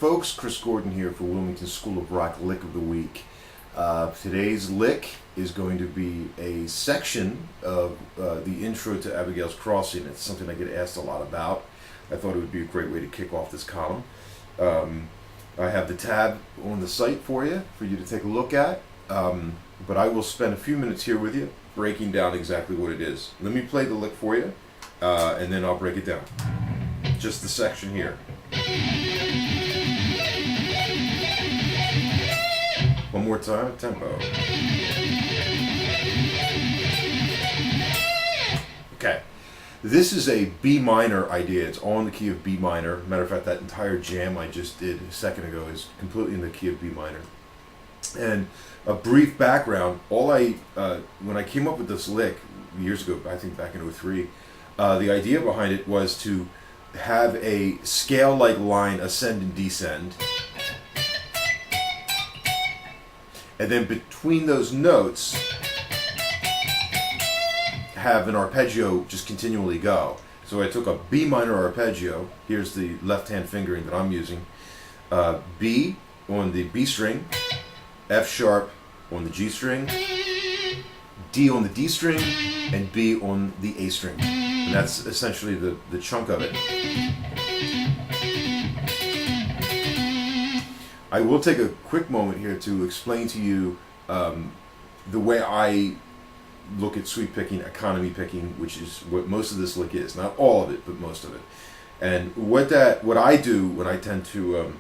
morning, folks. Chris Gordon here for Wilmington School of Rock Lick of the Week. Today's lick is going to be a section of the intro to Abigail's Crossing. It's something I get asked a lot about. I thought it would be a great way to kick off this column. I have the tab on the site for you to take a look at, but I will spend a few minutes here with you breaking down exactly what it is. Let me play the lick for you, and then I'll break it down. Just the section here. One more time, tempo. Okay, this is a B minor idea. It's all in the key of B minor. Matter of fact, that entire jam I just did a second ago is completely in the key of B minor. And a brief background, when I came up with this lick years ago, I think back in '03, the idea behind it was to have a scale-like line ascend and descend, and then between those notes have an arpeggio just continually go. So I took a B minor arpeggio. Here's the left hand fingering that I'm using. B on the B string, F sharp on the G string, D on the D string, and B on the A string. And that's essentially the chunk of it. I will take a quick moment here to explain to you the way I look at sweep picking, economy picking, which is what most of this lick is. Not all of it, but most of it. And what I do when I tend to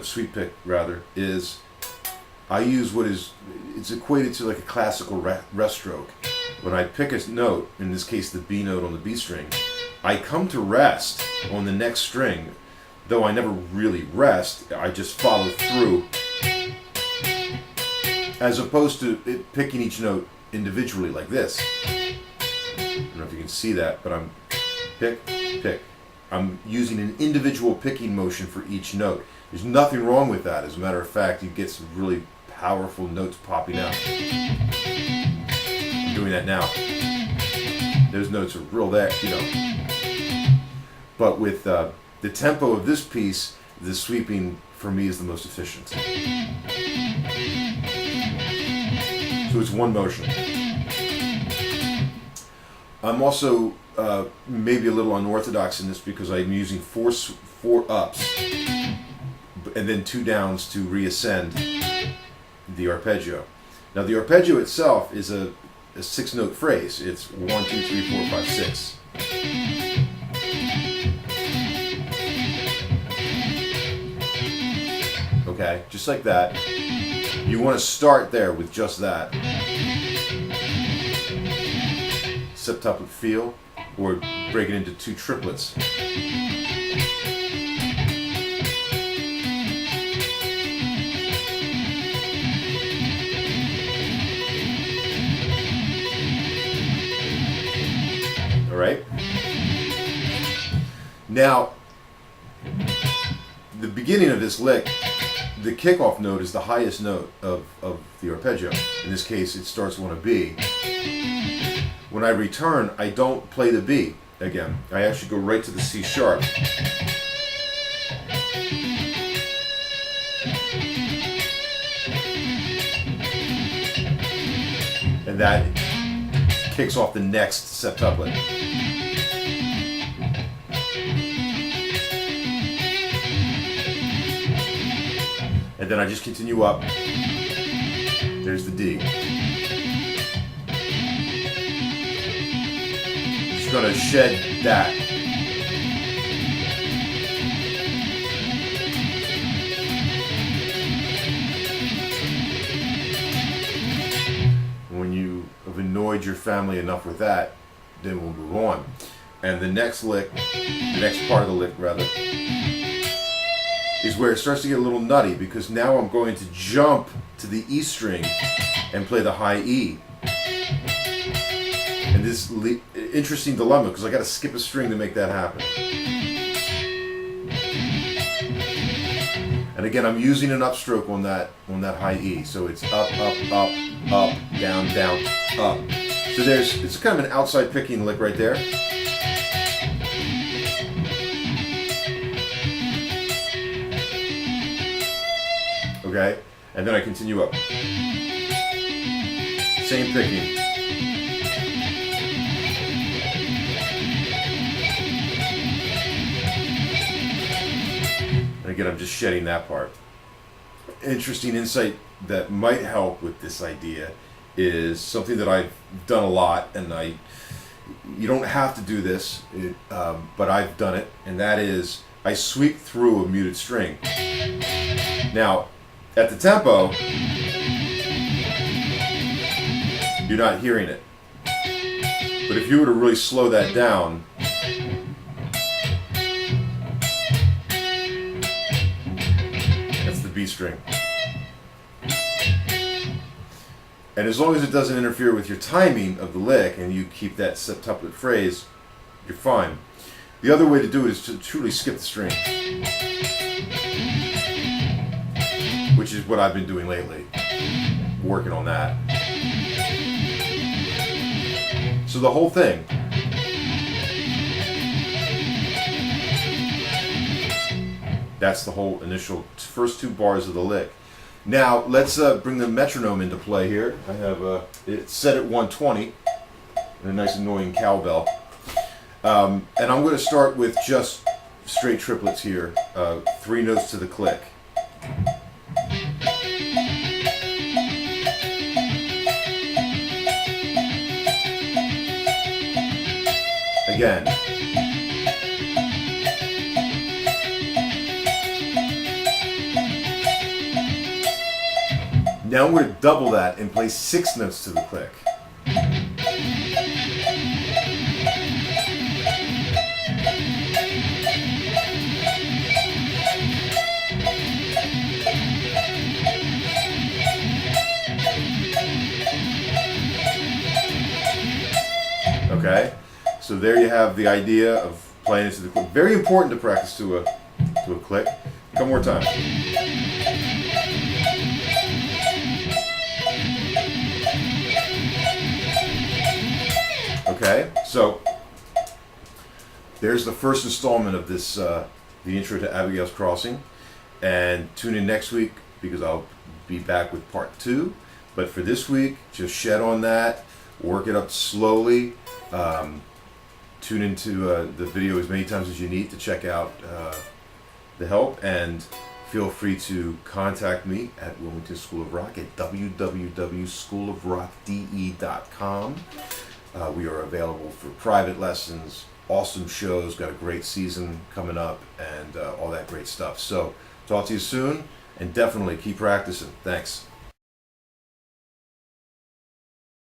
sweep pick rather is I use it's equated to like a classical rest stroke. When I pick a note, in this case the B note on the B string, I come to rest on the next string, though I never really rest, I just follow through, as opposed to picking each note individually like this. I don't know if you can see that, but I'm pick, pick. I'm using an individual picking motion for each note. There's nothing wrong with that. As a matter of fact, you get some really powerful notes popping out. I'm doing that now. Those notes are real there, you know. But with the tempo of this piece, the sweeping for me is the most efficient. So it's one motion. I'm also maybe a little unorthodox in this because I'm using four ups and then 2 downs to reascend the arpeggio. Now the arpeggio itself is a 6-note phrase. It's 1, 2, 3, 4, 5, 6. Okay, just like that. You want to start there with just that septuplet feel, or break it into 2 triplets. All right. Now, the beginning of this lick, the kickoff note is the highest note of the arpeggio. In this case, it starts on a B. When I return, I don't play the B again. I actually go right to the C sharp. And that kicks off the next septuplet. And then I just continue up. There's the D. Just gonna shed that. When you have annoyed your family enough with that, then we'll move on. And the next lick, the next part of the lick rather, is where it starts to get a little nutty, because now I'm going to jump to the E string and play the high E. And this interesting dilemma, because I got to skip a string to make that happen. And again, I'm using an upstroke on that high E, so it's up, up, up, up, down, down, up. So it's kind of an outside picking lick right there. Okay? And then I continue up. Same picking. And again, I'm just shedding that part. Interesting insight that might help with this idea is something that I've done a lot, and you don't have to do this, but I've done it, and that is I sweep through a muted string. Now, at the tempo, you're not hearing it. But if you were to really slow that down, that's the B string. And as long as it doesn't interfere with your timing of the lick and you keep that septuplet phrase, you're fine. The other way to do it is to truly skip the string, which is what I've been doing lately, working on that. So the whole thing. That's the whole initial first 2 bars of the lick. Now let's bring the metronome into play here. I have it's set at 120, and a nice annoying cowbell. And I'm going to start with just straight triplets here, 3 notes to the click. Again. Now I'm going to double that and play 6 notes to the click. Okay, so there you have the idea of playing it to the click. Very important to practice to a click. One more time. Okay, so there's the first installment of this, the intro to Abigail's Crossing, and tune in next week because I'll be back with part 2. But for this week, just shed on that, work it up slowly. Tune into the video as many times as you need to check out the help, and feel free to contact me at Wilmington School of Rock at www.schoolofrockde.com. We are available for private lessons, awesome shows, got a great season coming up, and all that great stuff. So talk to you soon, and definitely keep practicing. Thanks.